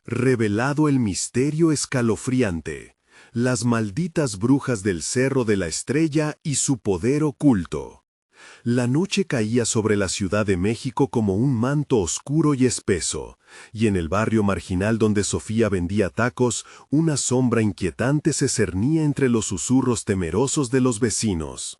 Revelado el misterio escalofriante, las malditas brujas del Cerro de la Estrella y su poder oculto. La noche caía sobre la Ciudad de México como un manto oscuro y espeso, y en el barrio marginal donde Sofía vendía tacos, una sombra inquietante se cernía entre los susurros temerosos de los vecinos.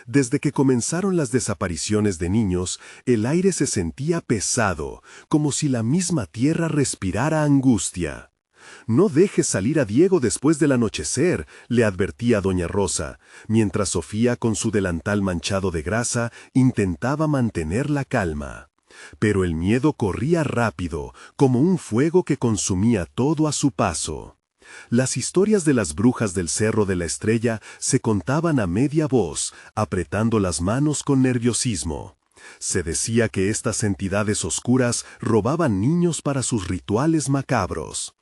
Desde que comenzaron las desapariciones de niños, el aire se sentía pesado, como si la misma tierra respirara angustia. «No dejes salir a Diego después del anochecer», le advertía doña Rosa, mientras Sofía, con su delantal manchado de grasa, intentaba mantener la calma. Pero el miedo corría rápido, como un fuego que consumía todo a su paso. Las historias de las brujas del Cerro de la Estrella se contaban a media voz, apretando las manos con nerviosismo. Se decía que estas entidades oscuras robaban niños para sus rituales macabros.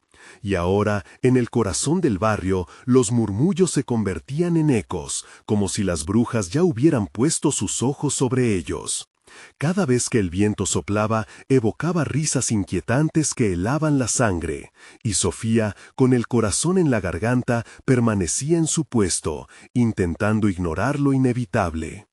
Y ahora, en el corazón del barrio, los murmullos se convertían en ecos, como si las brujas ya hubieran puesto sus ojos sobre ellos. Cada vez que el viento soplaba, evocaba risas inquietantes que helaban la sangre, y Sofía, con el corazón en la garganta, permanecía en su puesto, intentando ignorar lo inevitable.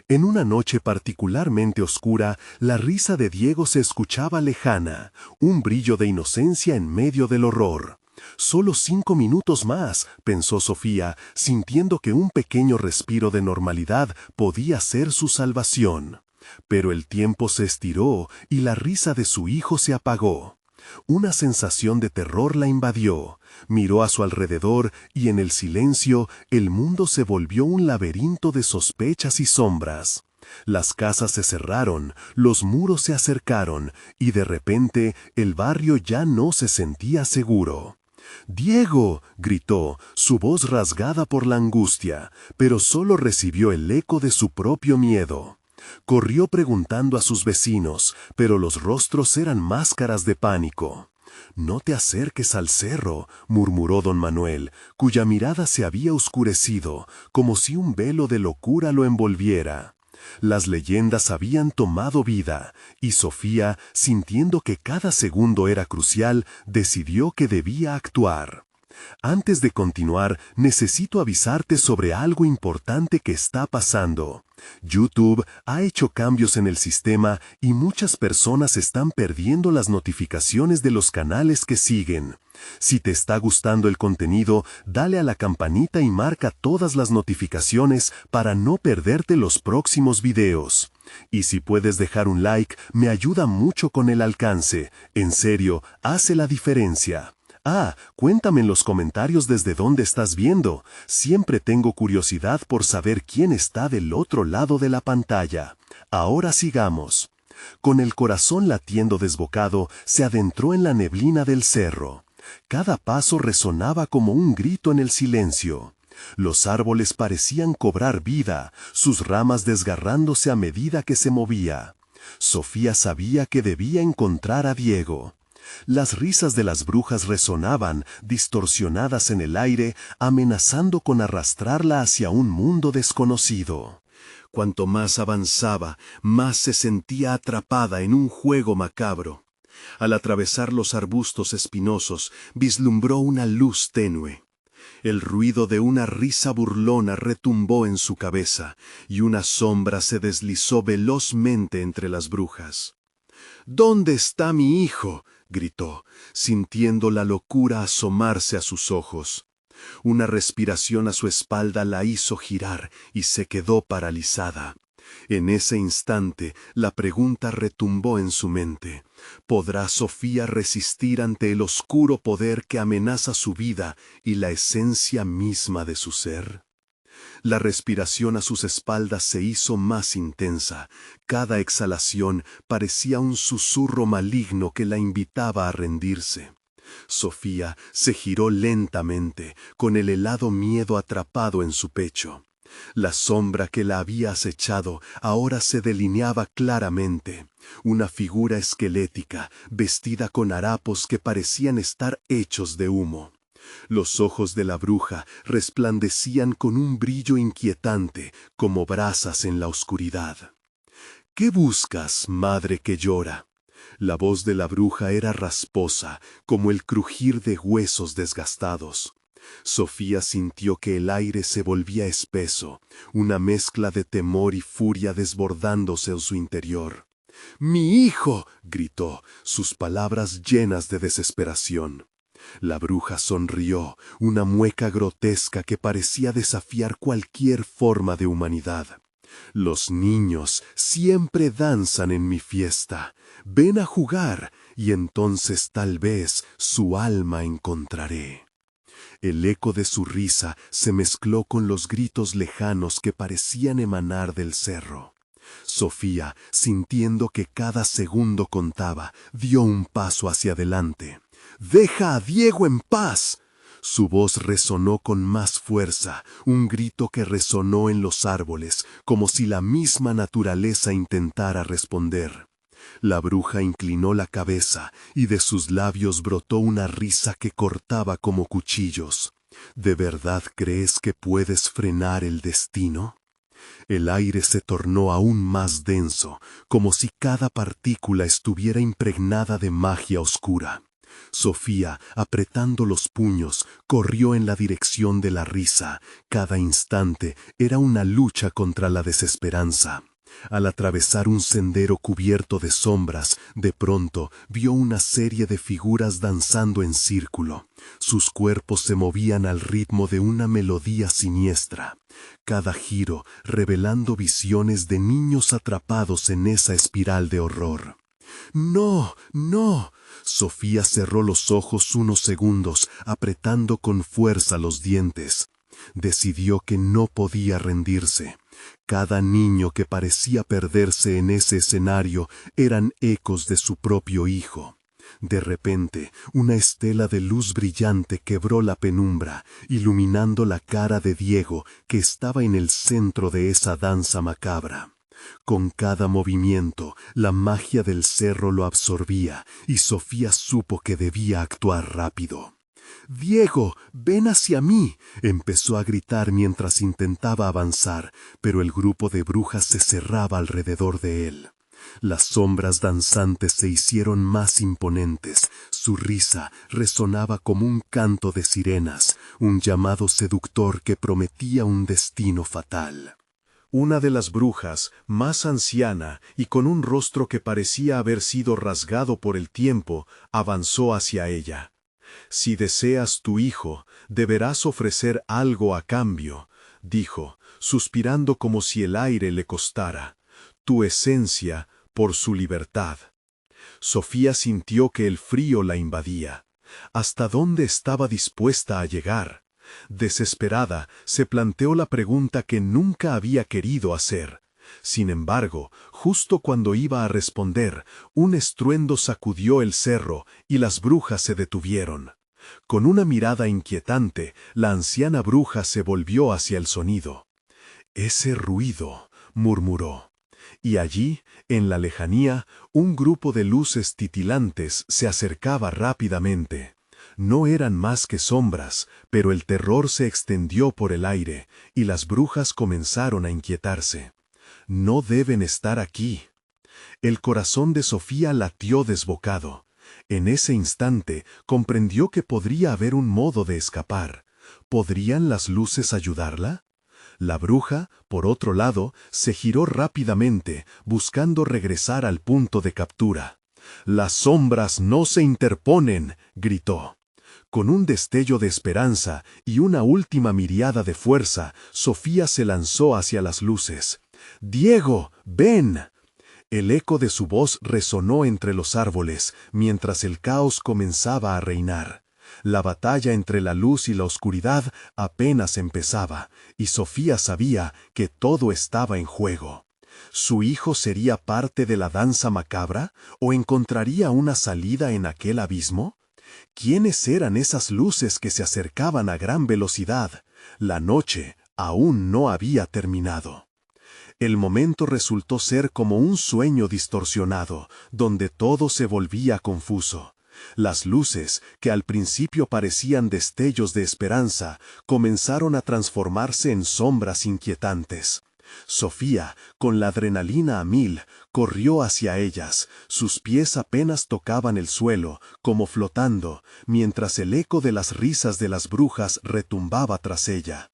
En una noche particularmente oscura, la risa de Diego se escuchaba lejana, un brillo de inocencia en medio del horror. «Solo 5 minutos más», pensó Sofía, sintiendo que un pequeño respiro de normalidad podía ser su salvación. Pero el tiempo se estiró y la risa de su hijo se apagó. Una sensación de terror la invadió. Miró a su alrededor y en el silencio el mundo se volvió un laberinto de sospechas y sombras. Las casas se cerraron, los muros se acercaron y de repente el barrio ya no se sentía seguro. «¡Diego!», gritó, su voz rasgada por la angustia, pero solo recibió el eco de su propio miedo. Corrió preguntando a sus vecinos, pero los rostros eran máscaras de pánico. «No te acerques al cerro», murmuró don Manuel, cuya mirada se había oscurecido, como si un velo de locura lo envolviera. Las leyendas habían tomado vida, y Sofía, sintiendo que cada segundo era crucial, decidió que debía actuar. «Antes de continuar, necesito avisarte sobre algo importante que está pasando. YouTube ha hecho cambios en el sistema y muchas personas están perdiendo las notificaciones de los canales que siguen. Si te está gustando el contenido, dale a la campanita y marca todas las notificaciones para no perderte los próximos videos. Y si puedes dejar un like, me ayuda mucho con el alcance. En serio, hace la diferencia». Cuéntame en los comentarios desde dónde estás viendo. Siempre tengo curiosidad por saber quién está del otro lado de la pantalla. Ahora sigamos. Con el corazón latiendo desbocado, se adentró en la neblina del cerro. Cada paso resonaba como un grito en el silencio. Los árboles parecían cobrar vida, sus ramas desgarrándose a medida que se movía. Sofía sabía que debía encontrar a Diego. Las risas de las brujas resonaban, distorsionadas en el aire, amenazando con arrastrarla hacia un mundo desconocido. Cuanto más avanzaba, más se sentía atrapada en un juego macabro. Al atravesar los arbustos espinosos, vislumbró una luz tenue. El ruido de una risa burlona retumbó en su cabeza, y una sombra se deslizó velozmente entre las brujas. «¿Dónde está mi hijo?», gritó, sintiendo la locura asomarse a sus ojos. Una respiración a su espalda la hizo girar y se quedó paralizada. En ese instante, la pregunta retumbó en su mente. ¿Podrá Sofía resistir ante el oscuro poder que amenaza su vida y la esencia misma de su ser? La respiración a sus espaldas se hizo más intensa. Cada exhalación parecía un susurro maligno que la invitaba a rendirse. Sofía se giró lentamente, con el helado miedo atrapado en su pecho. La sombra que la había acechado ahora se delineaba claramente. Una figura esquelética, vestida con harapos que parecían estar hechos de humo. Los ojos de la bruja resplandecían con un brillo inquietante, como brasas en la oscuridad. «¿Qué buscas, madre que llora?», La voz de la bruja era rasposa, como el crujir de huesos desgastados. Sofía sintió que el aire se volvía espeso, una mezcla de temor y furia desbordándose en su interior. «¡Mi hijo!», gritó, sus palabras llenas de desesperación. La bruja sonrió, una mueca grotesca que parecía desafiar cualquier forma de humanidad. «Los niños siempre danzan en mi fiesta. Ven a jugar, y entonces tal vez su alma encontraré». El eco de su risa se mezcló con los gritos lejanos que parecían emanar del cerro. Sofía, sintiendo que cada segundo contaba, dio un paso hacia adelante. «¡Deja a Diego en paz!». Su voz resonó con más fuerza, un grito que resonó en los árboles, como si la misma naturaleza intentara responder. La bruja inclinó la cabeza y de sus labios brotó una risa que cortaba como cuchillos. «¿De verdad crees que puedes frenar el destino?». El aire se tornó aún más denso, como si cada partícula estuviera impregnada de magia oscura. Sofía, apretando los puños, corrió en la dirección de la risa. Cada instante era una lucha contra la desesperanza. Al atravesar un sendero cubierto de sombras, de pronto vio una serie de figuras danzando en círculo. Sus cuerpos se movían al ritmo de una melodía siniestra, cada giro revelando visiones de niños atrapados en esa espiral de horror. «¡No, no!». Sofía cerró los ojos unos segundos, apretando con fuerza los dientes. Decidió que no podía rendirse. Cada niño que parecía perderse en ese escenario eran ecos de su propio hijo. De repente, una estela de luz brillante quebró la penumbra, iluminando la cara de Diego, que estaba en el centro de esa danza macabra. Con cada movimiento, la magia del cerro lo absorbía, y Sofía supo que debía actuar rápido. «Diego, ven hacia mí», empezó a gritar mientras intentaba avanzar, pero el grupo de brujas se cerraba alrededor de él. Las sombras danzantes se hicieron más imponentes, su risa resonaba como un canto de sirenas, un llamado seductor que prometía un destino fatal. Una de las brujas, más anciana y con un rostro que parecía haber sido rasgado por el tiempo, avanzó hacia ella. «Si deseas tu hijo, deberás ofrecer algo a cambio», dijo, suspirando como si el aire le costara. «Tu esencia por su libertad». Sofía sintió que el frío la invadía. ¿Hasta dónde estaba dispuesta a llegar? Desesperada, se planteó la pregunta que nunca había querido hacer. Sin embargo, justo cuando iba a responder, un estruendo sacudió el cerro y las brujas se detuvieron. Con una mirada inquietante, la anciana bruja se volvió hacia el sonido. «Ese ruido», murmuró. Y allí, en la lejanía, un grupo de luces titilantes se acercaba rápidamente. No eran más que sombras, pero el terror se extendió por el aire, y las brujas comenzaron a inquietarse. «No deben estar aquí». El corazón de Sofía latió desbocado. En ese instante comprendió que podría haber un modo de escapar. ¿Podrían las luces ayudarla? La bruja, por otro lado, se giró rápidamente, buscando regresar al punto de captura. «Las sombras no se interponen», gritó. Con un destello de esperanza y una última mirada de fuerza, Sofía se lanzó hacia las luces. «Diego, ven». El eco de su voz resonó entre los árboles, mientras el caos comenzaba a reinar. La batalla entre la luz y la oscuridad apenas empezaba, y Sofía sabía que todo estaba en juego. ¿Su hijo sería parte de la danza macabra o encontraría una salida en aquel abismo? ¿Quiénes eran esas luces que se acercaban a gran velocidad? La noche aún no había terminado. El momento resultó ser como un sueño distorsionado, donde todo se volvía confuso. Las luces, que al principio parecían destellos de esperanza, comenzaron a transformarse en sombras inquietantes. Sofía, con la adrenalina a mil, corrió hacia ellas. Sus pies apenas tocaban el suelo, como flotando, mientras el eco de las risas de las brujas retumbaba tras ella.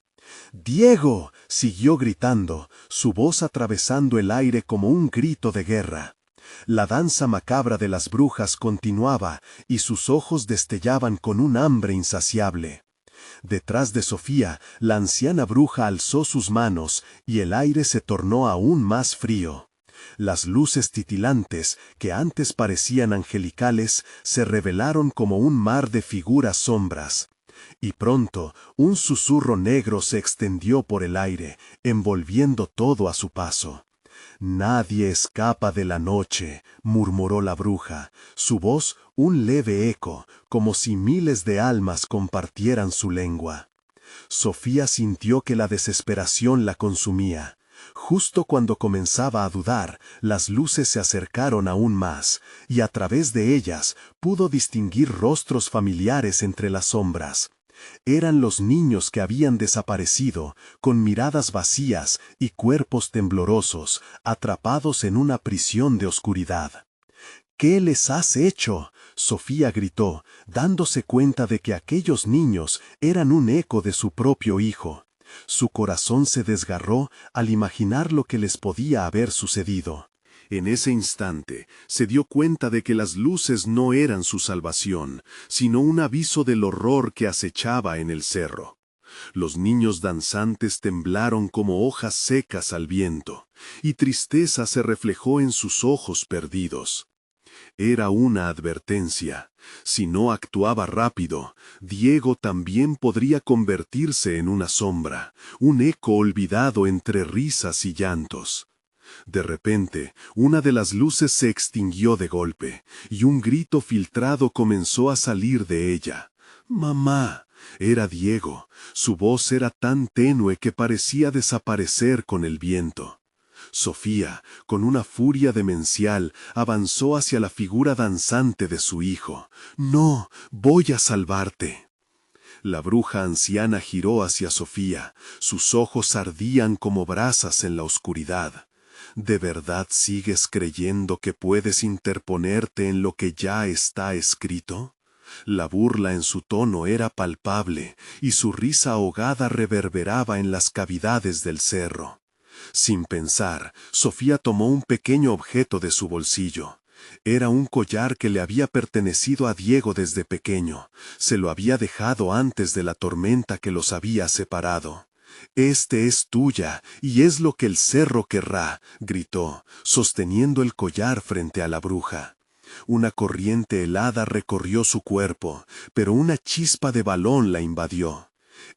¡Diego!, siguió gritando, su voz atravesando el aire como un grito de guerra. La danza macabra de las brujas continuaba, y sus ojos destellaban con un hambre insaciable. Detrás de Sofía, la anciana bruja alzó sus manos, y el aire se tornó aún más frío. Las luces titilantes, que antes parecían angelicales, se revelaron como un mar de figuras sombras. Y pronto, un susurro negro se extendió por el aire, envolviendo todo a su paso. «Nadie escapa de la noche», murmuró la bruja, su voz un leve eco, como si miles de almas compartieran su lengua. Sofía sintió que la desesperación la consumía. Justo cuando comenzaba a dudar, las luces se acercaron aún más, y a través de ellas pudo distinguir rostros familiares entre las sombras. Eran los niños que habían desaparecido, con miradas vacías y cuerpos temblorosos, atrapados en una prisión de oscuridad. «¿Qué les has hecho?», Sofía gritó, dándose cuenta de que aquellos niños eran un eco de su propio hijo. Su corazón se desgarró al imaginar lo que les podía haber sucedido. En ese instante, se dio cuenta de que las luces no eran su salvación, sino un aviso del horror que acechaba en el cerro. Los niños danzantes temblaron como hojas secas al viento, y tristeza se reflejó en sus ojos perdidos. Era una advertencia. Si no actuaba rápido, Diego también podría convertirse en una sombra, un eco olvidado entre risas y llantos. De repente, una de las luces se extinguió de golpe, y un grito filtrado comenzó a salir de ella. «¡Mamá!». Era Diego. Su voz era tan tenue que parecía desaparecer con el viento. Sofía, con una furia demencial, avanzó hacia la figura danzante de su hijo. «No, voy a salvarte». La bruja anciana giró hacia Sofía. Sus ojos ardían como brasas en la oscuridad. ¿De verdad sigues creyendo que puedes interponerte en lo que ya está escrito? La burla en su tono era palpable, y su risa ahogada reverberaba en las cavidades del cerro. Sin pensar, Sofía tomó un pequeño objeto de su bolsillo. Era un collar que le había pertenecido a Diego desde pequeño. Se lo había dejado antes de la tormenta que los había separado. «Este es tuya, y es lo que el cerro querrá», gritó, sosteniendo el collar frente a la bruja. Una corriente helada recorrió su cuerpo, pero una chispa de balón la invadió.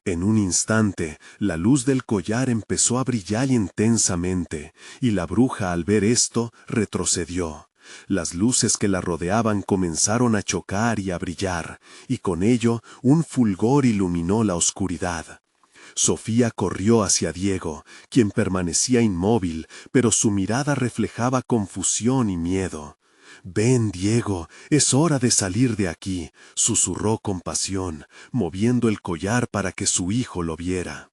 En un instante, la luz del collar empezó a brillar intensamente, y la bruja al ver esto retrocedió. Las luces que la rodeaban comenzaron a chocar y a brillar, y con ello un fulgor iluminó la oscuridad. Sofía corrió hacia Diego, quien permanecía inmóvil, pero su mirada reflejaba confusión y miedo. «Ven, Diego, es hora de salir de aquí», susurró con pasión, moviendo el collar para que su hijo lo viera.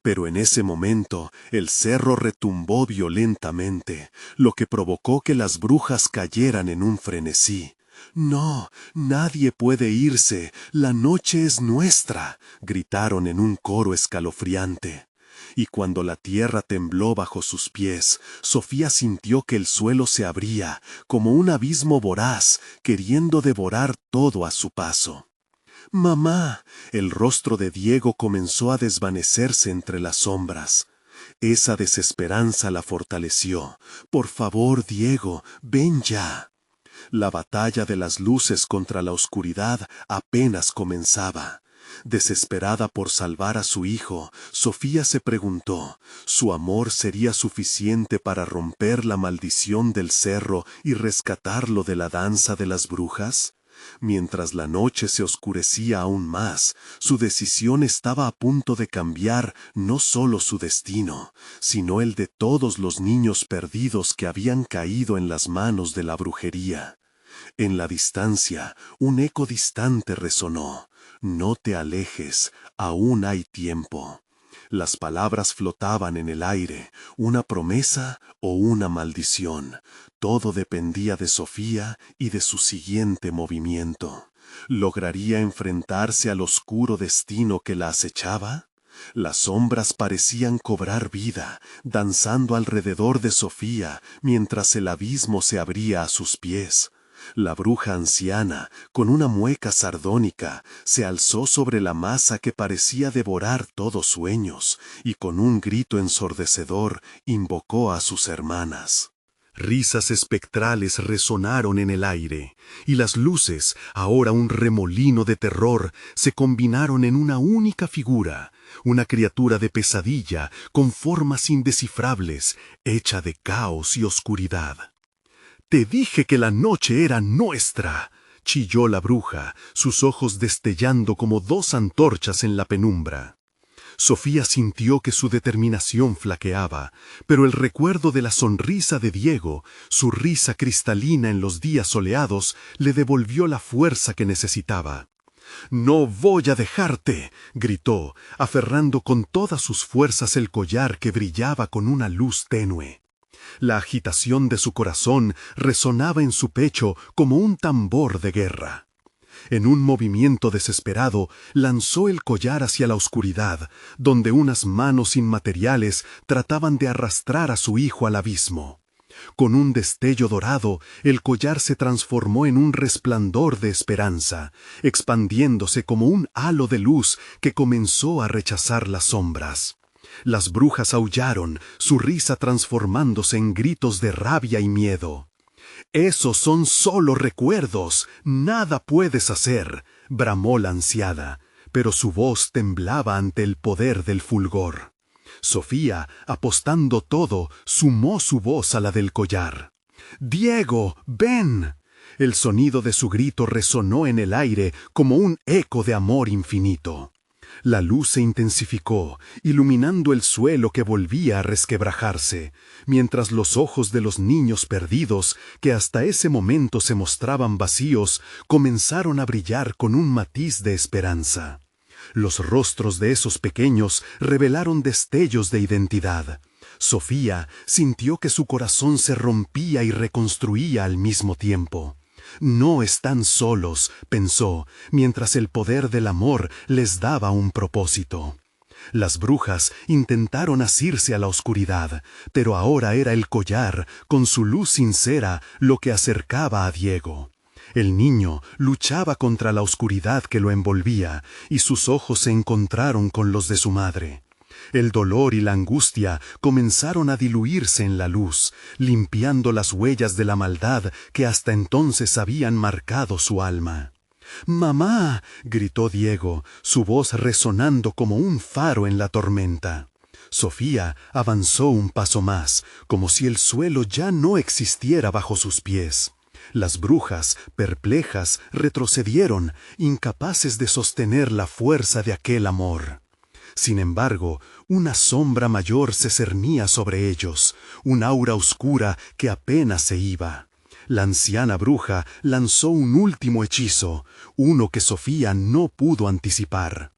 Pero en ese momento el cerro retumbó violentamente, lo que provocó que las brujas cayeran en un frenesí. «No, nadie puede irse, la noche es nuestra», gritaron en un coro escalofriante. Y cuando la tierra tembló bajo sus pies, Sofía sintió que el suelo se abría, como un abismo voraz, queriendo devorar todo a su paso. «Mamá», el rostro de Diego comenzó a desvanecerse entre las sombras. Esa desesperanza la fortaleció. «Por favor, Diego, ven ya». La batalla de las luces contra la oscuridad apenas comenzaba. Desesperada por salvar a su hijo, Sofía se preguntó, ¿su amor sería suficiente para romper la maldición del cerro y rescatarlo de la danza de las brujas? Mientras la noche se oscurecía aún más, su decisión estaba a punto de cambiar no solo su destino, sino el de todos los niños perdidos que habían caído en las manos de la brujería. En la distancia, un eco distante resonó. «No te alejes, aún hay tiempo». Las palabras flotaban en el aire, una promesa o una maldición. Todo dependía de Sofía y de su siguiente movimiento. ¿Lograría enfrentarse al oscuro destino que la acechaba? Las sombras parecían cobrar vida, danzando alrededor de Sofía, mientras el abismo se abría a sus pies. La bruja anciana, con una mueca sardónica, se alzó sobre la masa que parecía devorar todos sueños, y con un grito ensordecedor invocó a sus hermanas. Risas espectrales resonaron en el aire, y las luces, ahora un remolino de terror, se combinaron en una única figura, una criatura de pesadilla, con formas indescifrables, hecha de caos y oscuridad. «Te dije que la noche era nuestra», chilló la bruja, sus ojos destellando como dos antorchas en la penumbra. Sofía sintió que su determinación flaqueaba, pero el recuerdo de la sonrisa de Diego, su risa cristalina en los días soleados, le devolvió la fuerza que necesitaba. «No voy a dejarte», gritó, aferrando con todas sus fuerzas el collar que brillaba con una luz tenue. La agitación de su corazón resonaba en su pecho como un tambor de guerra. En un movimiento desesperado, lanzó el collar hacia la oscuridad, donde unas manos inmateriales trataban de arrastrar a su hijo al abismo. Con un destello dorado, el collar se transformó en un resplandor de esperanza, expandiéndose como un halo de luz que comenzó a rechazar las sombras. Las brujas aullaron, su risa transformándose en gritos de rabia y miedo. «Esos son solo recuerdos, nada puedes hacer», bramó la anciana, pero su voz temblaba ante el poder del fulgor. Sofía, apostando todo, sumó su voz a la del collar. «Diego, ven». El sonido de su grito resonó en el aire como un eco de amor infinito. La luz se intensificó, iluminando el suelo que volvía a resquebrajarse, mientras los ojos de los niños perdidos, que hasta ese momento se mostraban vacíos, comenzaron a brillar con un matiz de esperanza. Los rostros de esos pequeños revelaron destellos de identidad. Sofía sintió que su corazón se rompía y reconstruía al mismo tiempo. «No están solos», pensó, mientras el poder del amor les daba un propósito. Las brujas intentaron asirse a la oscuridad, pero ahora era el collar, con su luz sincera, lo que acercaba a Diego. El niño luchaba contra la oscuridad que lo envolvía, y sus ojos se encontraron con los de su madre. El dolor y la angustia comenzaron a diluirse en la luz, limpiando las huellas de la maldad que hasta entonces habían marcado su alma. «¡Mamá!», gritó Diego, su voz resonando como un faro en la tormenta. Sofía avanzó un paso más, como si el suelo ya no existiera bajo sus pies. Las brujas, perplejas, retrocedieron, incapaces de sostener la fuerza de aquel amor. Sin embargo, una sombra mayor se cernía sobre ellos, un aura oscura que apenas se iba. La anciana bruja lanzó un último hechizo, uno que Sofía no pudo anticipar.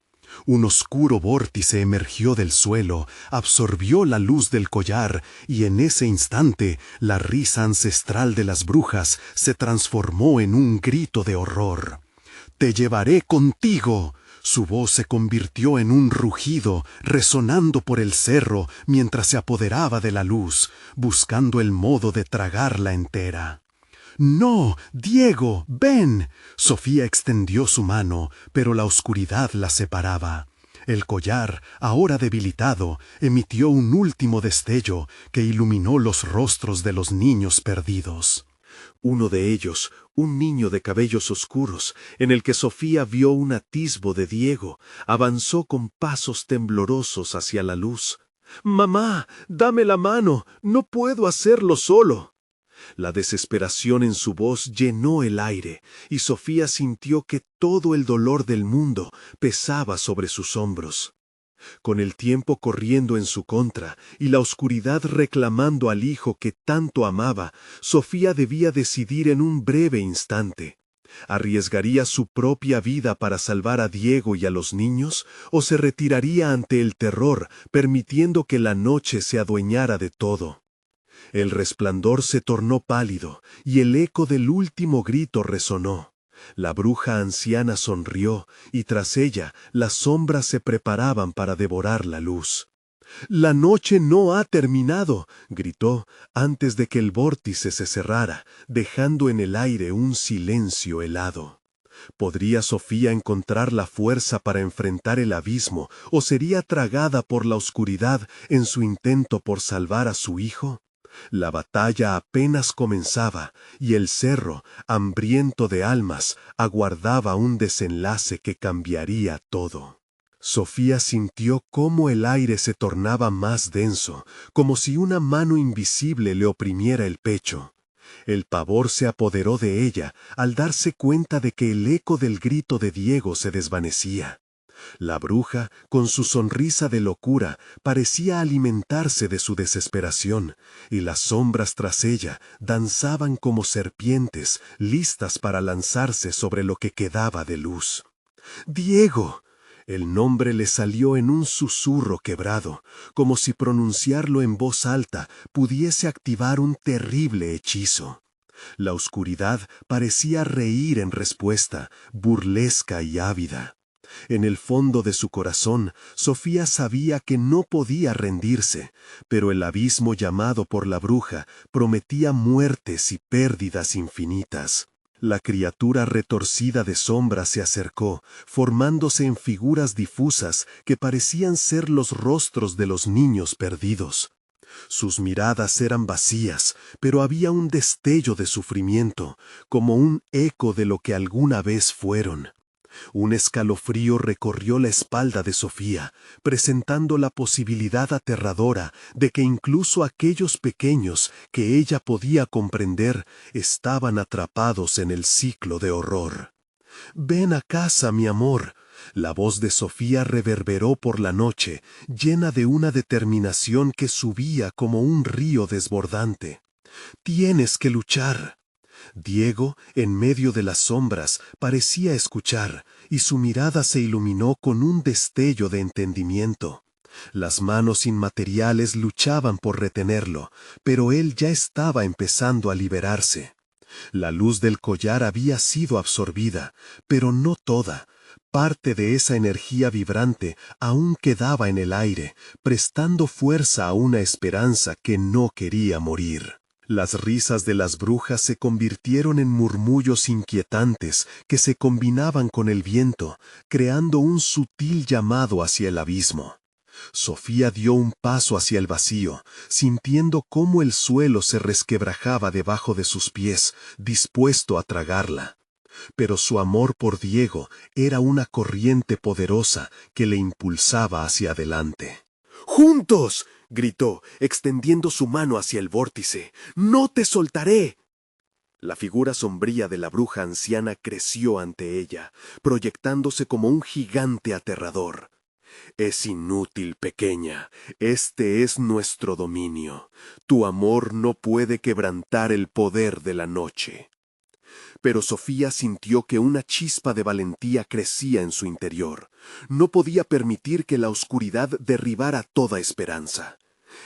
Un oscuro vórtice emergió del suelo, absorbió la luz del collar, y en ese instante la risa ancestral de las brujas se transformó en un grito de horror. «¡Te llevaré contigo!». Su voz se convirtió en un rugido, resonando por el cerro mientras se apoderaba de la luz, buscando el modo de tragarla entera. «¡No, Diego, ven!». Sofía extendió su mano, pero la oscuridad la separaba. El collar, ahora debilitado, emitió un último destello que iluminó los rostros de los niños perdidos. Uno de ellos, un niño de cabellos oscuros, en el que Sofía vio un atisbo de Diego, avanzó con pasos temblorosos hacia la luz. «¡Mamá, dame la mano! ¡No puedo hacerlo solo!». La desesperación en su voz llenó el aire, y Sofía sintió que todo el dolor del mundo pesaba sobre sus hombros. Con el tiempo corriendo en su contra y la oscuridad reclamando al hijo que tanto amaba, Sofía debía decidir en un breve instante. ¿Arriesgaría su propia vida para salvar a Diego y a los niños, o se retiraría ante el terror, permitiendo que la noche se adueñara de todo? El resplandor se tornó pálido, y el eco del último grito resonó. La bruja anciana sonrió, y tras ella las sombras se preparaban para devorar la luz. «La noche no ha terminado», gritó, antes de que el vórtice se cerrara, dejando en el aire un silencio helado. ¿Podría Sofía encontrar la fuerza para enfrentar el abismo, o sería tragada por la oscuridad en su intento por salvar a su hijo? La batalla apenas comenzaba, y el cerro, hambriento de almas, aguardaba un desenlace que cambiaría todo. Sofía sintió cómo el aire se tornaba más denso, como si una mano invisible le oprimiera el pecho. El pavor se apoderó de ella al darse cuenta de que el eco del grito de Diego se desvanecía. La bruja, con su sonrisa de locura, parecía alimentarse de su desesperación, y las sombras tras ella danzaban como serpientes, listas para lanzarse sobre lo que quedaba de luz. ¡Diego! El nombre le salió en un susurro quebrado, como si pronunciarlo en voz alta pudiese activar un terrible hechizo. La oscuridad parecía reír en respuesta, burlesca y ávida. En el fondo de su corazón, Sofía sabía que no podía rendirse, pero el abismo llamado por la bruja prometía muertes y pérdidas infinitas. La criatura retorcida de sombra se acercó, formándose en figuras difusas que parecían ser los rostros de los niños perdidos. Sus miradas eran vacías, pero había un destello de sufrimiento, como un eco de lo que alguna vez fueron. Un escalofrío recorrió la espalda de Sofía, presentando la posibilidad aterradora de que incluso aquellos pequeños que ella podía comprender estaban atrapados en el ciclo de horror. «Ven a casa, mi amor». La voz de Sofía reverberó por la noche, llena de una determinación que subía como un río desbordante. «Tienes que luchar». Diego, en medio de las sombras, parecía escuchar, y su mirada se iluminó con un destello de entendimiento. Las manos inmateriales luchaban por retenerlo, pero él ya estaba empezando a liberarse. La luz del collar había sido absorbida, pero no toda. Parte de esa energía vibrante aún quedaba en el aire, prestando fuerza a una esperanza que no quería morir. Las risas de las brujas se convirtieron en murmullos inquietantes que se combinaban con el viento, creando un sutil llamado hacia el abismo. Sofía dio un paso hacia el vacío, sintiendo cómo el suelo se resquebrajaba debajo de sus pies, dispuesto a tragarla. Pero su amor por Diego era una corriente poderosa que le impulsaba hacia adelante. «¡Juntos!», gritó, extendiendo su mano hacia el vórtice. «¡No te soltaré!». La figura sombría de la bruja anciana creció ante ella, proyectándose como un gigante aterrador. «Es inútil, pequeña. Este es nuestro dominio. Tu amor no puede quebrantar el poder de la noche». Pero Sofía sintió que una chispa de valentía crecía en su interior. No podía permitir que la oscuridad derribara toda esperanza.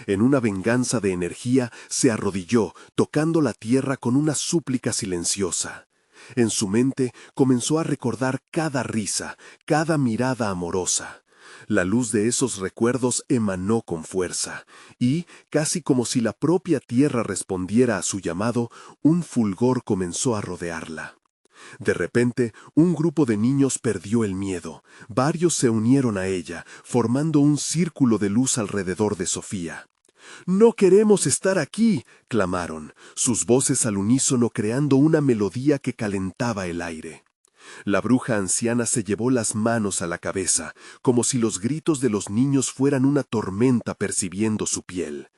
En una venganza de energía, se arrodilló, tocando la tierra con una súplica silenciosa. En su mente comenzó a recordar cada risa, cada mirada amorosa. La luz de esos recuerdos emanó con fuerza, y, casi como si la propia tierra respondiera a su llamado, un fulgor comenzó a rodearla. De repente, un grupo de niños perdió el miedo. Varios se unieron a ella, formando un círculo de luz alrededor de Sofía. «¡No queremos estar aquí!», clamaron, sus voces al unísono creando una melodía que calentaba el aire. La bruja anciana se llevó las manos a la cabeza, como si los gritos de los niños fueran una tormenta percibiendo su piel.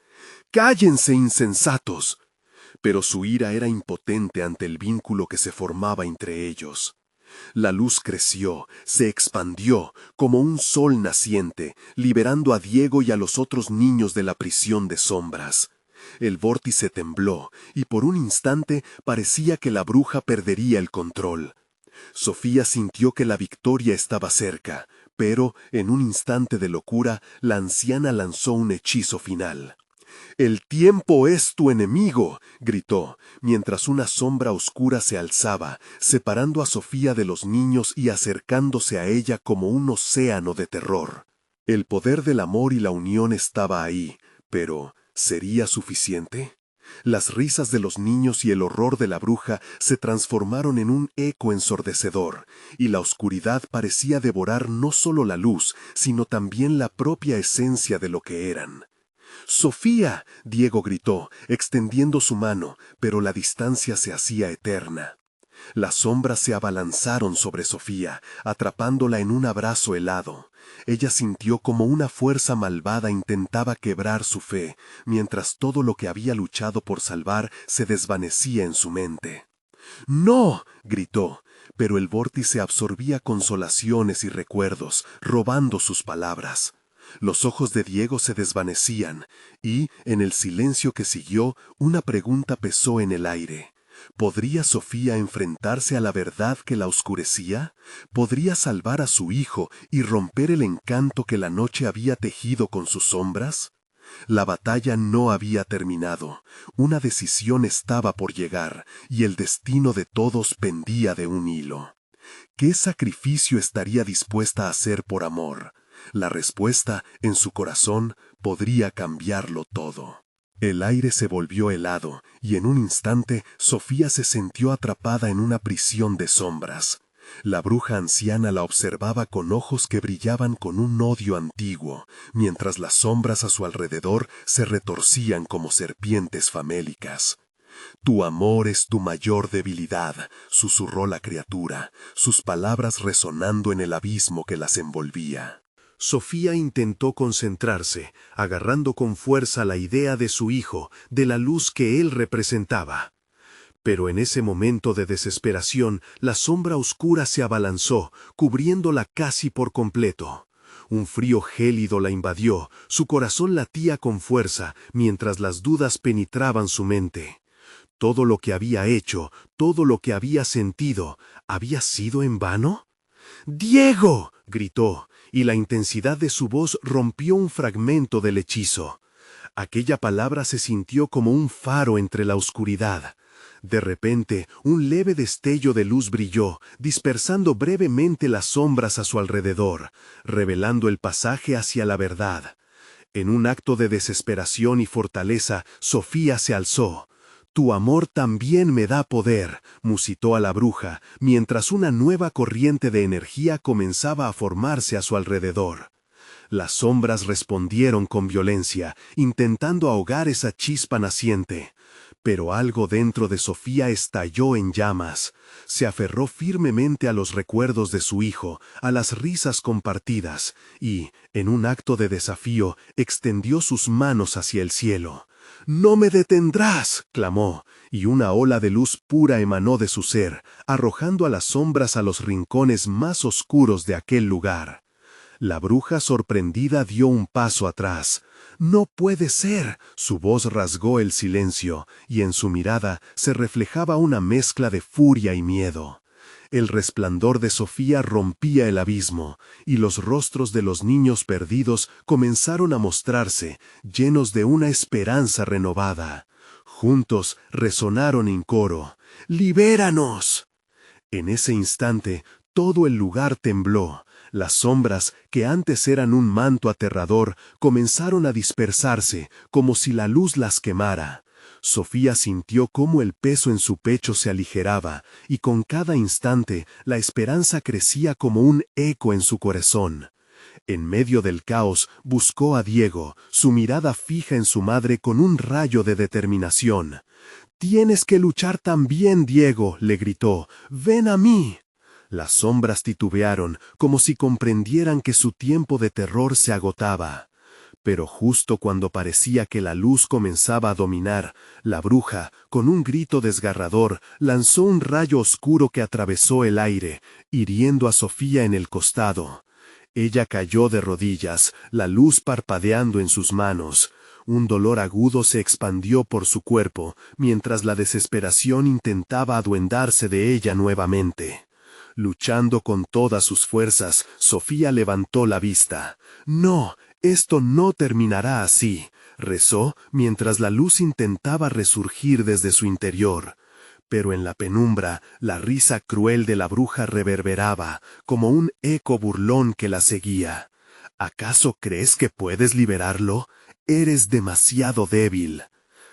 «¡Cállense, insensatos!». Pero su ira era impotente ante el vínculo que se formaba entre ellos. La luz creció, se expandió, como un sol naciente, liberando a Diego y a los otros niños de la prisión de sombras. El vórtice tembló, y por un instante parecía que la bruja perdería el control. Sofía sintió que la victoria estaba cerca, pero, en un instante de locura, la anciana lanzó un hechizo final. «El tiempo es tu enemigo», gritó, mientras una sombra oscura se alzaba, separando a Sofía de los niños y acercándose a ella como un océano de terror. El poder del amor y la unión estaba ahí, pero ¿sería suficiente? Las risas de los niños y el horror de la bruja se transformaron en un eco ensordecedor, y la oscuridad parecía devorar no solo la luz, sino también la propia esencia de lo que eran. «¡Sofía!», Diego gritó, extendiendo su mano, pero la distancia se hacía eterna. Las sombras se abalanzaron sobre Sofía, atrapándola en un abrazo helado. Ella sintió como una fuerza malvada intentaba quebrar su fe, mientras todo lo que había luchado por salvar se desvanecía en su mente. «¡No!», gritó, pero el vórtice absorbía consolaciones y recuerdos, robando sus palabras. Los ojos de Diego se desvanecían, y, en el silencio que siguió, una pregunta pesó en el aire. ¿Podría Sofía enfrentarse a la verdad que la oscurecía? ¿Podría salvar a su hijo y romper el encanto que la noche había tejido con sus sombras? La batalla no había terminado. Una decisión estaba por llegar, y el destino de todos pendía de un hilo. ¿Qué sacrificio estaría dispuesta a hacer por amor? La respuesta, en su corazón, podría cambiarlo todo. El aire se volvió helado, y en un instante Sofía se sintió atrapada en una prisión de sombras. La bruja anciana la observaba con ojos que brillaban con un odio antiguo, mientras las sombras a su alrededor se retorcían como serpientes famélicas. «Tu amor es tu mayor debilidad», susurró la criatura, sus palabras resonando en el abismo que las envolvía. Sofía intentó concentrarse, agarrando con fuerza la idea de su hijo, de la luz que él representaba. Pero en ese momento de desesperación, la sombra oscura se abalanzó, cubriéndola casi por completo. Un frío gélido la invadió, su corazón latía con fuerza, mientras las dudas penetraban su mente. Todo lo que había hecho, todo lo que había sentido, ¿había sido en vano? «¡Diego!», gritó, y la intensidad de su voz rompió un fragmento del hechizo. Aquella palabra se sintió como un faro entre la oscuridad. De repente, un leve destello de luz brilló, dispersando brevemente las sombras a su alrededor, revelando el pasaje hacia la verdad. En un acto de desesperación y fortaleza, Sofía se alzó. «Tu amor también me da poder», musitó a la bruja, mientras una nueva corriente de energía comenzaba a formarse a su alrededor. Las sombras respondieron con violencia, intentando ahogar esa chispa naciente. Pero algo dentro de Sofía estalló en llamas. Se aferró firmemente a los recuerdos de su hijo, a las risas compartidas, y, en un acto de desafío, extendió sus manos hacia el cielo. «¡No me detendrás!», clamó, y una ola de luz pura emanó de su ser, arrojando a las sombras a los rincones más oscuros de aquel lugar. La bruja sorprendida dio un paso atrás. «¡No puede ser!», su voz rasgó el silencio, y en su mirada se reflejaba una mezcla de furia y miedo. El resplandor de Sofía rompía el abismo, y los rostros de los niños perdidos comenzaron a mostrarse, llenos de una esperanza renovada. Juntos resonaron en coro: «¡Libéranos!». En ese instante, todo el lugar tembló. Las sombras, que antes eran un manto aterrador, comenzaron a dispersarse, como si la luz las quemara. Sofía sintió cómo el peso en su pecho se aligeraba, y con cada instante la esperanza crecía como un eco en su corazón. En medio del caos buscó a Diego, su mirada fija en su madre con un rayo de determinación. «Tienes que luchar también, Diego», le gritó. «¡Ven a mí!». Las sombras titubearon, como si comprendieran que su tiempo de terror se agotaba. Pero justo cuando parecía que la luz comenzaba a dominar, la bruja, con un grito desgarrador, lanzó un rayo oscuro que atravesó el aire, hiriendo a Sofía en el costado. Ella cayó de rodillas, la luz parpadeando en sus manos. Un dolor agudo se expandió por su cuerpo, mientras la desesperación intentaba adueñarse de ella nuevamente. Luchando con todas sus fuerzas, Sofía levantó la vista. «No, esto no terminará así», rezó mientras la luz intentaba resurgir desde su interior. Pero en la penumbra, la risa cruel de la bruja reverberaba, como un eco burlón que la seguía. «¿Acaso crees que puedes liberarlo? Eres demasiado débil».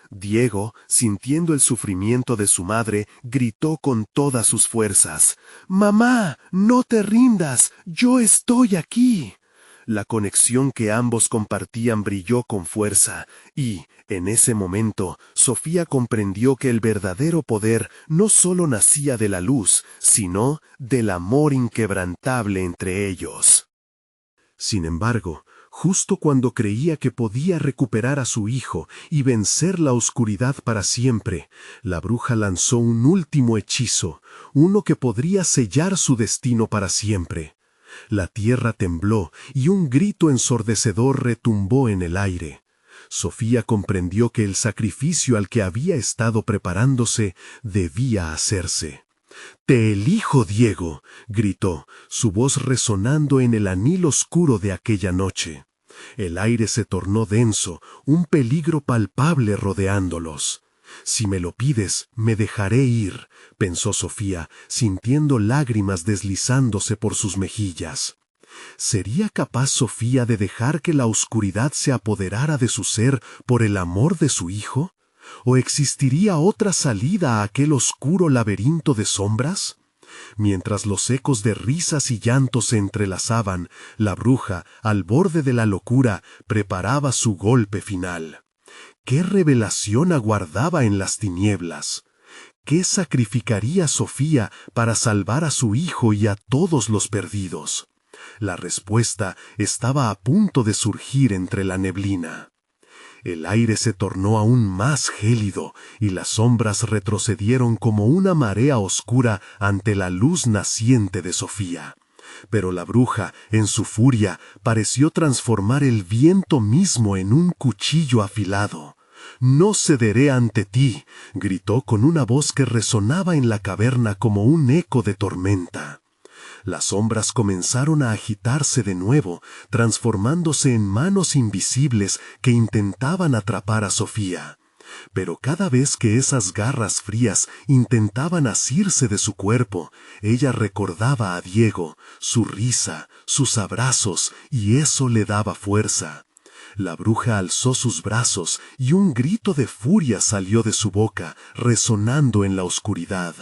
Diego, sintiendo el sufrimiento de su madre, gritó con todas sus fuerzas. «¡Mamá, no te rindas! ¡Yo estoy aquí!». La conexión que ambos compartían brilló con fuerza, y, en ese momento, Sofía comprendió que el verdadero poder no solo nacía de la luz, sino del amor inquebrantable entre ellos. Sin embargo, justo cuando creía que podía recuperar a su hijo y vencer la oscuridad para siempre, la bruja lanzó un último hechizo, uno que podría sellar su destino para siempre. La tierra tembló y un grito ensordecedor retumbó en el aire. Sofía comprendió que el sacrificio al que había estado preparándose debía hacerse. «Te elijo, Diego», gritó, su voz resonando en el anil oscuro de aquella noche. El aire se tornó denso, un peligro palpable rodeándolos. «Si me lo pides, me dejaré ir», pensó Sofía, sintiendo lágrimas deslizándose por sus mejillas. ¿Sería capaz Sofía de dejar que la oscuridad se apoderara de su ser por el amor de su hijo? ¿O existiría otra salida a aquel oscuro laberinto de sombras? Mientras los ecos de risas y llantos se entrelazaban, la bruja, al borde de la locura, preparaba su golpe final. ¿Qué revelación aguardaba en las tinieblas? ¿Qué sacrificaría Sofía para salvar a su hijo y a todos los perdidos? La respuesta estaba a punto de surgir entre la neblina. El aire se tornó aún más gélido y las sombras retrocedieron como una marea oscura ante la luz naciente de Sofía. Pero la bruja, en su furia, pareció transformar el viento mismo en un cuchillo afilado. «No cederé ante ti», gritó con una voz que resonaba en la caverna como un eco de tormenta. Las sombras comenzaron a agitarse de nuevo, transformándose en manos invisibles que intentaban atrapar a Sofía. Pero cada vez que esas garras frías intentaban asirse de su cuerpo, ella recordaba a Diego, su risa, sus abrazos, y eso le daba fuerza. La bruja alzó sus brazos y un grito de furia salió de su boca, resonando en la oscuridad.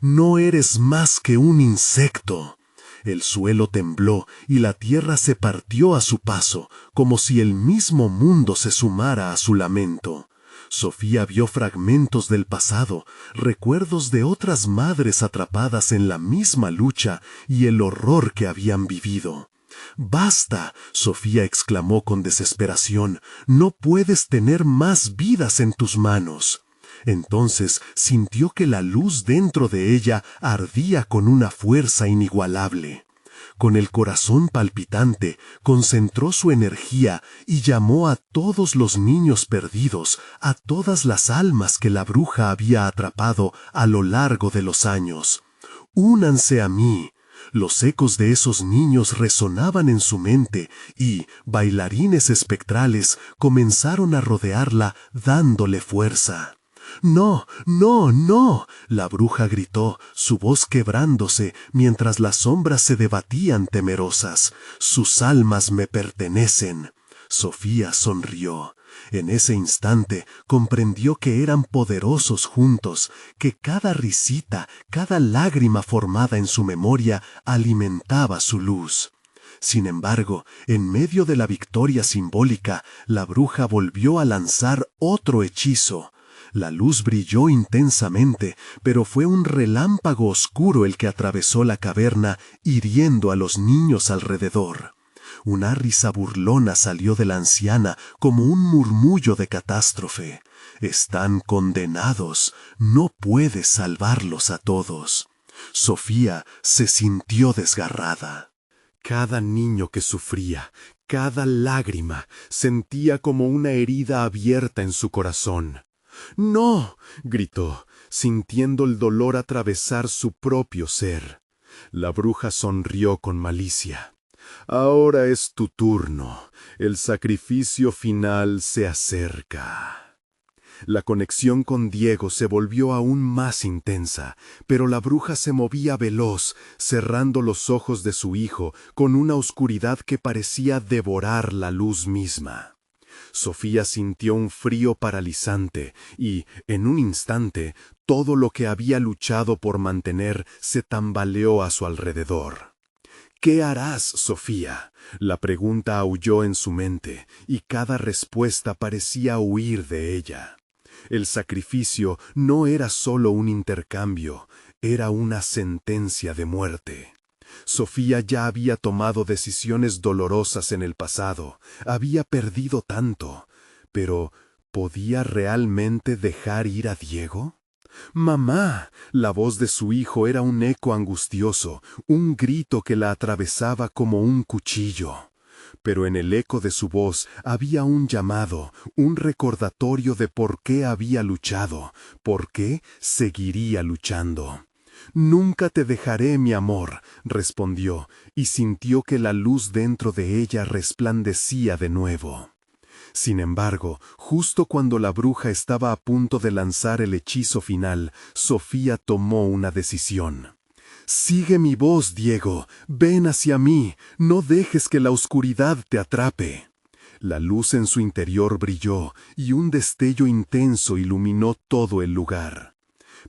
«No eres más que un insecto». El suelo tembló y la tierra se partió a su paso, como si el mismo mundo se sumara a su lamento. Sofía vio fragmentos del pasado, recuerdos de otras madres atrapadas en la misma lucha y el horror que habían vivido. «¡Basta!», Sofía exclamó con desesperación, «no puedes tener más vidas en tus manos». Entonces sintió que la luz dentro de ella ardía con una fuerza inigualable. Con el corazón palpitante, concentró su energía y llamó a todos los niños perdidos, a todas las almas que la bruja había atrapado a lo largo de los años. «Únanse a mí». Los ecos de esos niños resonaban en su mente y, bailarines espectrales, comenzaron a rodearla dándole fuerza. «No, no, no», la bruja gritó, su voz quebrándose mientras las sombras se debatían temerosas. «Sus almas me pertenecen». Sofía sonrió. En ese instante comprendió que eran poderosos juntos, que cada risita, cada lágrima formada en su memoria alimentaba su luz. Sin embargo, en medio de la victoria simbólica, la bruja volvió a lanzar otro hechizo. La luz brilló intensamente, pero fue un relámpago oscuro el que atravesó la caverna, hiriendo a los niños alrededor. Una risa burlona salió de la anciana como un murmullo de catástrofe. «Están condenados, no puedes salvarlos a todos». Sofía se sintió desgarrada. Cada niño que sufría, cada lágrima, sentía como una herida abierta en su corazón. «¡No!», gritó, sintiendo el dolor atravesar su propio ser. La bruja sonrió con malicia. «Ahora es tu turno. El sacrificio final se acerca». La conexión con Diego se volvió aún más intensa, pero la bruja se movía veloz, cerrando los ojos de su hijo con una oscuridad que parecía devorar la luz misma. Sofía sintió un frío paralizante y, en un instante, todo lo que había luchado por mantener se tambaleó a su alrededor. «¿Qué harás, Sofía?», la pregunta aulló en su mente, y cada respuesta parecía huir de ella. El sacrificio no era solo un intercambio, era una sentencia de muerte. Sofía ya había tomado decisiones dolorosas en el pasado, había perdido tanto, pero ¿podía realmente dejar ir a Diego? «¡Mamá!», la voz de su hijo era un eco angustioso, un grito que la atravesaba como un cuchillo. Pero en el eco de su voz había un llamado, un recordatorio de por qué había luchado, por qué seguiría luchando. «Nunca te dejaré, mi amor», respondió, y sintió que la luz dentro de ella resplandecía de nuevo. Sin embargo, justo cuando la bruja estaba a punto de lanzar el hechizo final, Sofía tomó una decisión. «Sigue mi voz, Diego, ven hacia mí, no dejes que la oscuridad te atrape». La luz en su interior brilló y un destello intenso iluminó todo el lugar.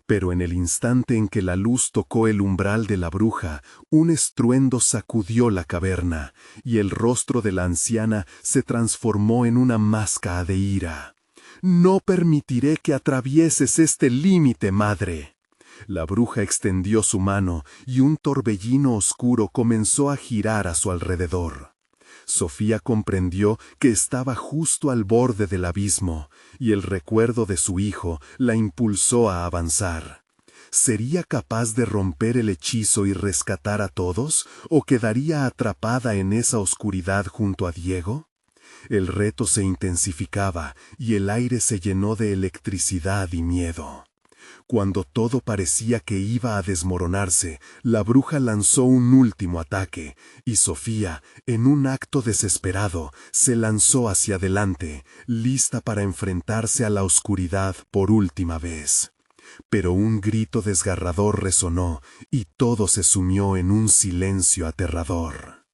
Pero en el instante en que la luz tocó el umbral de la bruja, un estruendo sacudió la caverna, y el rostro de la anciana se transformó en una máscara de ira. «No permitiré que atravieses este límite, madre». La bruja extendió su mano y un torbellino oscuro comenzó a girar a su alrededor. Sofía comprendió que estaba justo al borde del abismo, y el recuerdo de su hijo la impulsó a avanzar. ¿Sería capaz de romper el hechizo y rescatar a todos, o quedaría atrapada en esa oscuridad junto a Diego? El reto se intensificaba y el aire se llenó de electricidad y miedo. Cuando todo parecía que iba a desmoronarse, la bruja lanzó un último ataque, y Sofía, en un acto desesperado, se lanzó hacia adelante, lista para enfrentarse a la oscuridad por última vez. Pero un grito desgarrador resonó, y todo se sumió en un silencio aterrador.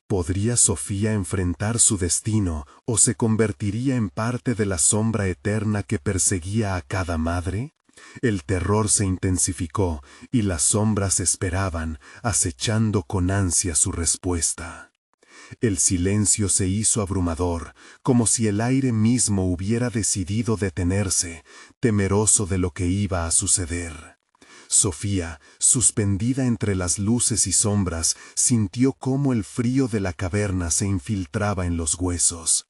¿Podría Sofía enfrentar su destino, o se convertiría en parte de la sombra eterna que perseguía a cada madre? El terror se intensificó y las sombras esperaban, acechando con ansia su respuesta. El silencio se hizo abrumador, como si el aire mismo hubiera decidido detenerse, temeroso de lo que iba a suceder. Sofía, suspendida entre las luces y sombras, sintió cómo el frío de la caverna se infiltraba en los huesos.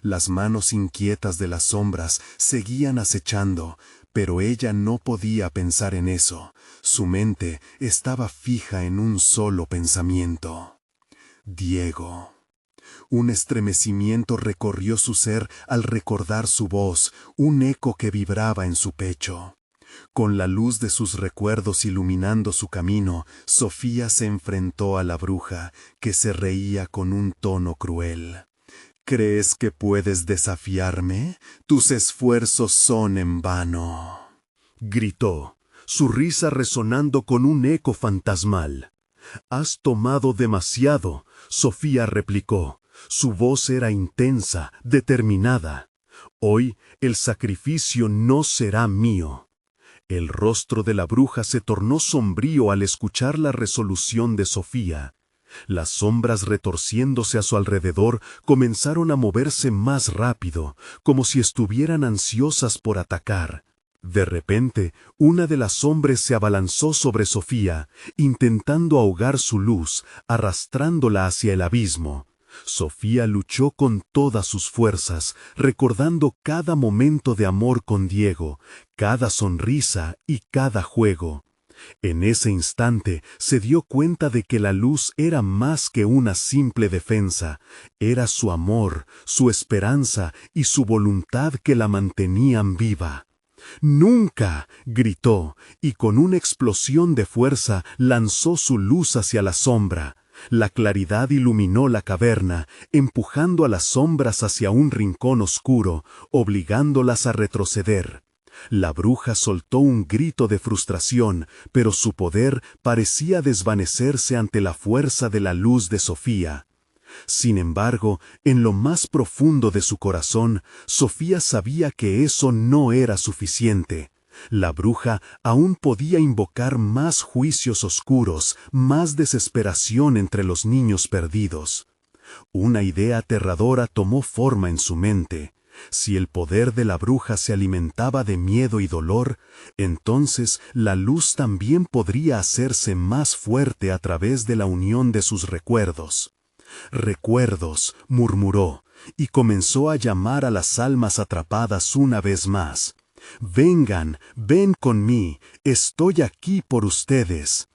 Las manos inquietas de las sombras seguían acechando, pero ella no podía pensar en eso. Su mente estaba fija en un solo pensamiento. Diego. Un estremecimiento recorrió su ser al recordar su voz, un eco que vibraba en su pecho. Con la luz de sus recuerdos iluminando su camino, Sofía se enfrentó a la bruja, que se reía con un tono cruel. «¿Crees que puedes desafiarme? Tus esfuerzos son en vano», gritó, su risa resonando con un eco fantasmal. «Has tomado demasiado», Sofía replicó. Su voz era intensa, determinada. «Hoy el sacrificio no será mío». El rostro de la bruja se tornó sombrío al escuchar la resolución de Sofía. Las sombras retorciéndose a su alrededor comenzaron a moverse más rápido, como si estuvieran ansiosas por atacar. De repente, una de las sombras se abalanzó sobre Sofía, intentando ahogar su luz, arrastrándola hacia el abismo. Sofía luchó con todas sus fuerzas, recordando cada momento de amor con Diego, cada sonrisa y cada juego. En ese instante se dio cuenta de que la luz era más que una simple defensa, era su amor, su esperanza y su voluntad que la mantenían viva. ¡Nunca!, gritó, y con una explosión de fuerza lanzó su luz hacia la sombra. La claridad iluminó la caverna, empujando a las sombras hacia un rincón oscuro, obligándolas a retroceder. La bruja soltó un grito de frustración, pero su poder parecía desvanecerse ante la fuerza de la luz de Sofía. Sin embargo, en lo más profundo de su corazón, Sofía sabía que eso no era suficiente. La bruja aún podía invocar más juicios oscuros, más desesperación entre los niños perdidos. Una idea aterradora tomó forma en su mente. Si el poder de la bruja se alimentaba de miedo y dolor, entonces la luz también podría hacerse más fuerte a través de la unión de sus recuerdos. «Recuerdos», murmuró, y comenzó a llamar a las almas atrapadas una vez más. «Vengan, ven con mí, estoy aquí por ustedes».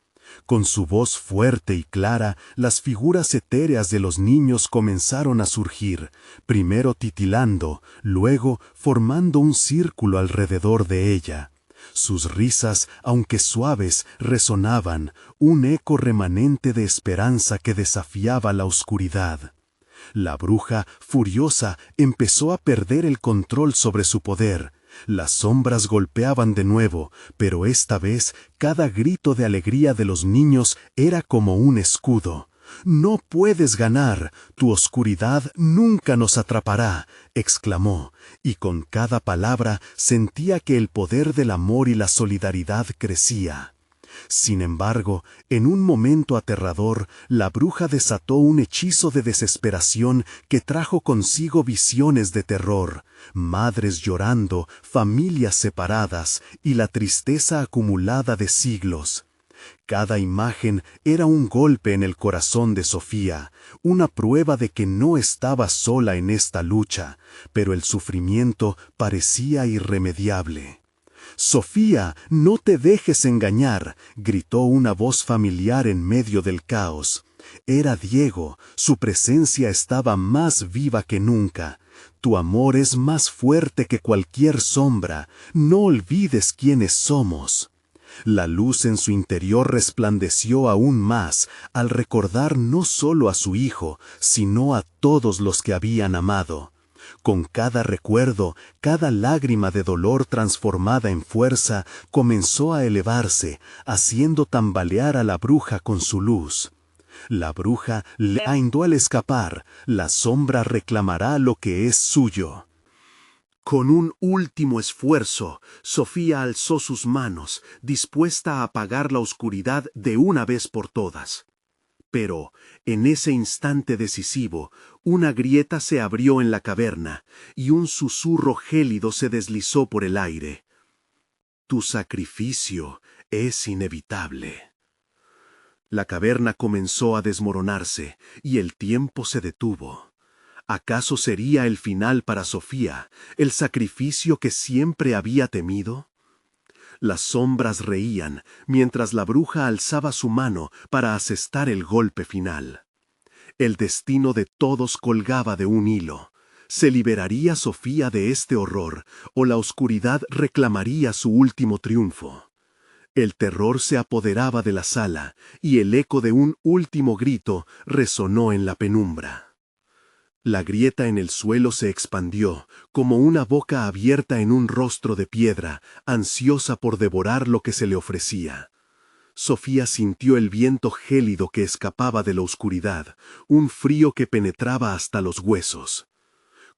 Con su voz fuerte y clara, las figuras etéreas de los niños comenzaron a surgir, primero titilando, luego formando un círculo alrededor de ella. Sus risas, aunque suaves, resonaban, un eco remanente de esperanza que desafiaba la oscuridad. La bruja, furiosa, empezó a perder el control sobre su poder. Las sombras golpeaban de nuevo, pero esta vez cada grito de alegría de los niños era como un escudo. «No puedes ganar, tu oscuridad nunca nos atrapará», exclamó, y con cada palabra sentía que el poder del amor y la solidaridad crecía. Sin embargo, en un momento aterrador, la bruja desató un hechizo de desesperación que trajo consigo visiones de terror, madres llorando, familias separadas y la tristeza acumulada de siglos. Cada imagen era un golpe en el corazón de Sofía, una prueba de que no estaba sola en esta lucha, pero el sufrimiento parecía irremediable. «Sofía, no te dejes engañar», gritó una voz familiar en medio del caos. Era Diego, su presencia estaba más viva que nunca. «Tu amor es más fuerte que cualquier sombra, no olvides quiénes somos». La luz en su interior resplandeció aún más al recordar no solo a su hijo, sino a todos los que habían amado. Con cada recuerdo, cada lágrima de dolor transformada en fuerza comenzó a elevarse, haciendo tambalear a la bruja con su luz. La bruja le aindó al escapar, la sombra reclamará lo que es suyo. Con un último esfuerzo, Sofía alzó sus manos, dispuesta a apagar la oscuridad de una vez por todas. Pero, en ese instante decisivo, una grieta se abrió en la caverna, y un susurro gélido se deslizó por el aire. «Tu sacrificio es inevitable». La caverna comenzó a desmoronarse, y el tiempo se detuvo. ¿Acaso sería el final para Sofía, el sacrificio que siempre había temido? Las sombras reían, mientras la bruja alzaba su mano para asestar el golpe final. El destino de todos colgaba de un hilo. ¿Se liberaría Sofía de este horror, o la oscuridad reclamaría su último triunfo? El terror se apoderaba de la sala, y el eco de un último grito resonó en la penumbra. La grieta en el suelo se expandió, como una boca abierta en un rostro de piedra, ansiosa por devorar lo que se le ofrecía. Sofía sintió el viento gélido que escapaba de la oscuridad, un frío que penetraba hasta los huesos.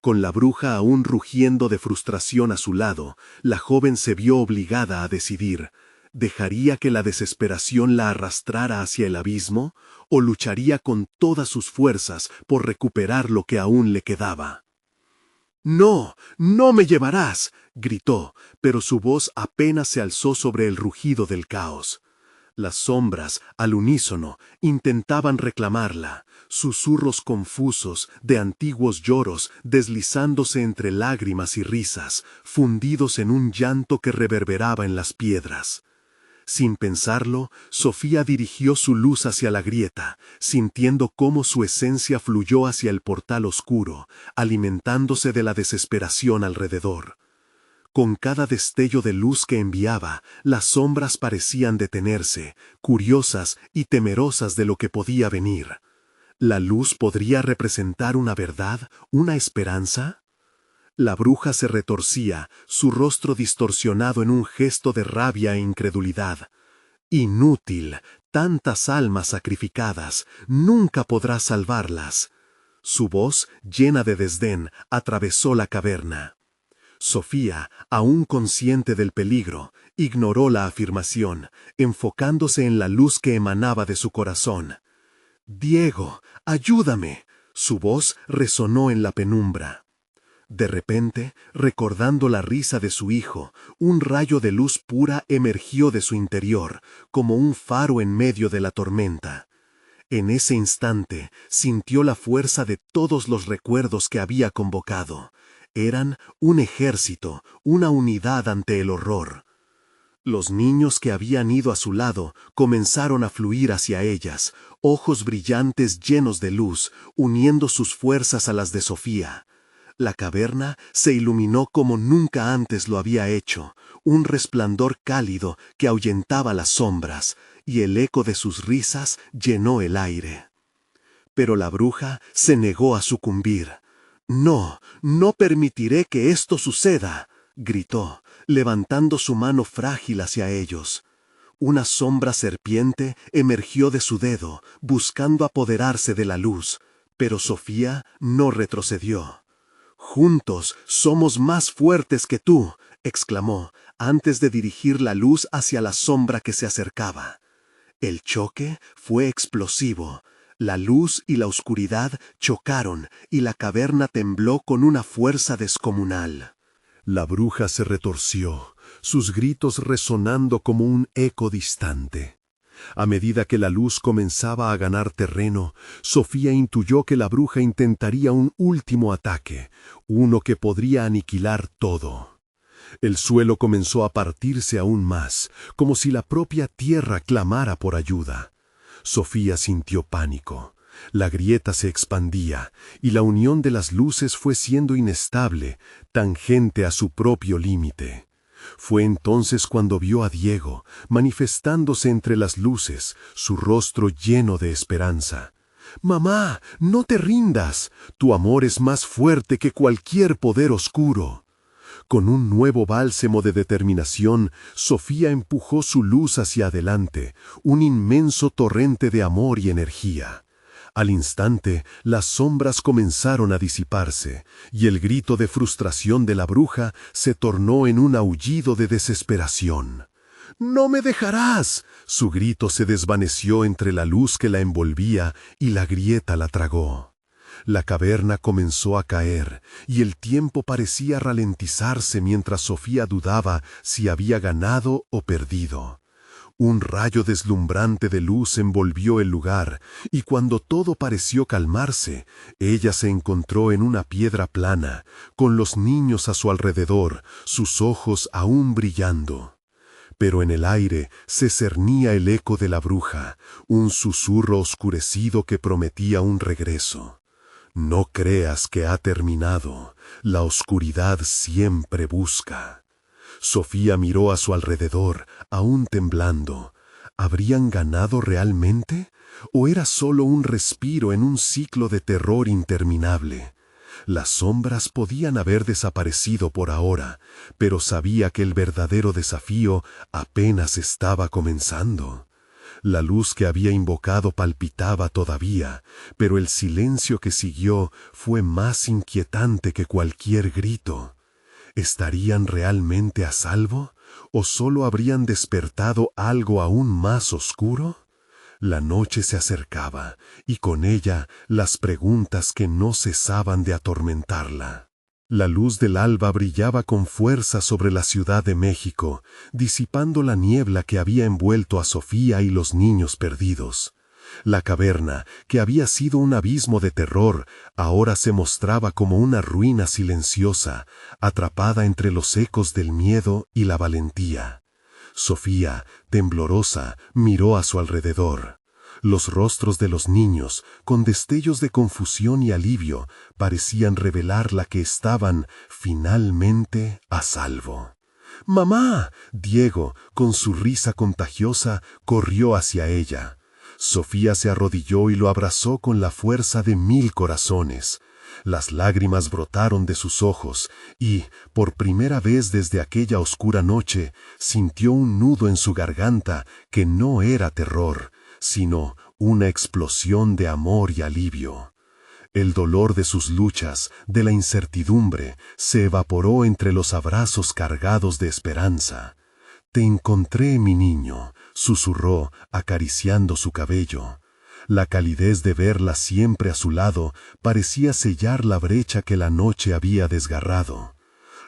Con la bruja aún rugiendo de frustración a su lado, la joven se vio obligada a decidir. ¿Dejaría que la desesperación la arrastrara hacia el abismo, o lucharía con todas sus fuerzas por recuperar lo que aún le quedaba? «¡No, no me llevarás!», gritó, pero su voz apenas se alzó sobre el rugido del caos. Las sombras, al unísono, intentaban reclamarla, susurros confusos de antiguos lloros deslizándose entre lágrimas y risas, fundidos en un llanto que reverberaba en las piedras. Sin pensarlo, Sofía dirigió su luz hacia la grieta, sintiendo cómo su esencia fluyó hacia el portal oscuro, alimentándose de la desesperación alrededor. Con cada destello de luz que enviaba, las sombras parecían detenerse, curiosas y temerosas de lo que podía venir. ¿La luz podría representar una verdad, una esperanza? La bruja se retorcía, su rostro distorsionado en un gesto de rabia e incredulidad. Inútil, tantas almas sacrificadas, nunca podrás salvarlas. Su voz, llena de desdén, atravesó la caverna. Sofía, aún consciente del peligro, ignoró la afirmación, enfocándose en la luz que emanaba de su corazón. «Diego, ayúdame», su voz resonó en la penumbra. De repente, recordando la risa de su hijo, un rayo de luz pura emergió de su interior, como un faro en medio de la tormenta. En ese instante, sintió la fuerza de todos los recuerdos que había convocado. Eran un ejército, una unidad ante el horror. Los niños que habían ido a su lado comenzaron a fluir hacia ellas, ojos brillantes llenos de luz, uniendo sus fuerzas a las de Sofía. La caverna se iluminó como nunca antes lo había hecho, un resplandor cálido que ahuyentaba las sombras, y el eco de sus risas llenó el aire. Pero la bruja se negó a sucumbir. «No, no permitiré que esto suceda», gritó, levantando su mano frágil hacia ellos. Una sombra serpiente emergió de su dedo, buscando apoderarse de la luz, pero Sofía no retrocedió. «Juntos somos más fuertes que tú», exclamó, antes de dirigir la luz hacia la sombra que se acercaba. El choque fue explosivo. La luz y la oscuridad chocaron y la caverna tembló con una fuerza descomunal. La bruja se retorció, sus gritos resonando como un eco distante. A medida que la luz comenzaba a ganar terreno, Sofía intuyó que la bruja intentaría un último ataque, uno que podría aniquilar todo. El suelo comenzó a partirse aún más, como si la propia tierra clamara por ayuda. Sofía sintió pánico. La grieta se expandía, y la unión de las luces fue siendo inestable, tangente a su propio límite. Fue entonces cuando vio a Diego, manifestándose entre las luces, su rostro lleno de esperanza. «Mamá, no te rindas, tu amor es más fuerte que cualquier poder oscuro». Con un nuevo bálsamo de determinación, Sofía empujó su luz hacia adelante, un inmenso torrente de amor y energía. Al instante, las sombras comenzaron a disiparse, y el grito de frustración de la bruja se tornó en un aullido de desesperación. «¡No me dejarás!» Su grito se desvaneció entre la luz que la envolvía y la grieta la tragó. La caverna comenzó a caer, y el tiempo parecía ralentizarse mientras Sofía dudaba si había ganado o perdido. Un rayo deslumbrante de luz envolvió el lugar, y cuando todo pareció calmarse, ella se encontró en una piedra plana, con los niños a su alrededor, sus ojos aún brillando. Pero en el aire se cernía el eco de la bruja, un susurro oscurecido que prometía un regreso. «No creas que ha terminado, la oscuridad siempre busca». Sofía miró a su alrededor, aún temblando. ¿Habrían ganado realmente? ¿O era solo un respiro en un ciclo de terror interminable? Las sombras podían haber desaparecido por ahora, pero sabía que el verdadero desafío apenas estaba comenzando. La luz que había invocado palpitaba todavía, pero el silencio que siguió fue más inquietante que cualquier grito. ¿Estarían realmente a salvo? ¿O solo habrían despertado algo aún más oscuro? La noche se acercaba, y con ella las preguntas que no cesaban de atormentarla. La luz del alba brillaba con fuerza sobre la Ciudad de México, disipando la niebla que había envuelto a Sofía y los niños perdidos. La caverna, que había sido un abismo de terror, ahora se mostraba como una ruina silenciosa, atrapada entre los ecos del miedo y la valentía. Sofía, temblorosa, miró a su alrededor. Los rostros de los niños, con destellos de confusión y alivio, parecían revelar la que estaban, finalmente, a salvo. ¡Mamá! Diego, con su risa contagiosa, corrió hacia ella. Sofía se arrodilló y lo abrazó con la fuerza de 1000 corazones. Las lágrimas brotaron de sus ojos y, por primera vez desde aquella oscura noche, sintió un nudo en su garganta que no era terror, sino una explosión de amor y alivio. El dolor de sus luchas, de la incertidumbre, se evaporó entre los abrazos cargados de esperanza. «Te encontré, mi niño», susurró, acariciando su cabello. La calidez de verla siempre a su lado parecía sellar la brecha que la noche había desgarrado.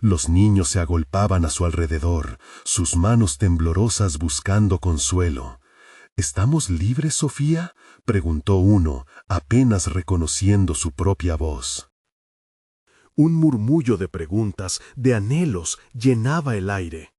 Los niños se agolpaban a su alrededor, sus manos temblorosas buscando consuelo. «¿Estamos libres, Sofía?», preguntó uno, apenas reconociendo su propia voz. Un murmullo de preguntas, de anhelos, llenaba el aire.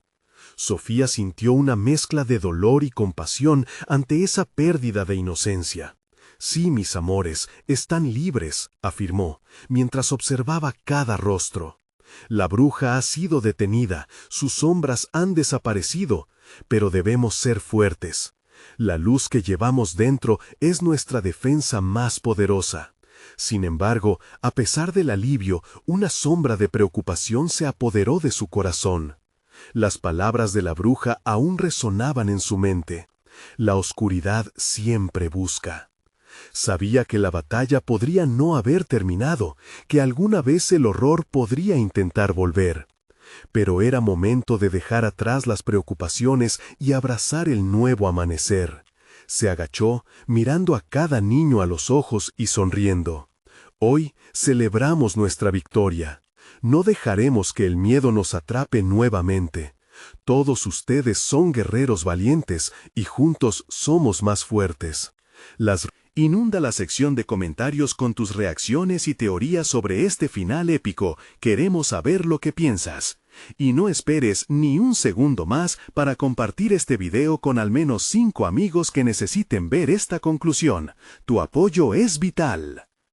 Sofía sintió una mezcla de dolor y compasión ante esa pérdida de inocencia. «Sí, mis amores, están libres», afirmó, mientras observaba cada rostro. «La bruja ha sido detenida, sus sombras han desaparecido, pero debemos ser fuertes. La luz que llevamos dentro es nuestra defensa más poderosa». Sin embargo, a pesar del alivio, una sombra de preocupación se apoderó de su corazón. Las palabras de la bruja aún resonaban en su mente. La oscuridad siempre busca. Sabía que la batalla podría no haber terminado, que alguna vez el horror podría intentar volver. Pero era momento de dejar atrás las preocupaciones y abrazar el nuevo amanecer. Se agachó, mirando a cada niño a los ojos y sonriendo. «Hoy celebramos nuestra victoria. No dejaremos que el miedo nos atrape nuevamente. Todos ustedes son guerreros valientes y juntos somos más fuertes». Inunda la sección de comentarios con tus reacciones y teorías sobre este final épico. Queremos saber lo que piensas. Y no esperes ni un segundo más para compartir este video con al menos 5 amigos que necesiten ver esta conclusión. Tu apoyo es vital.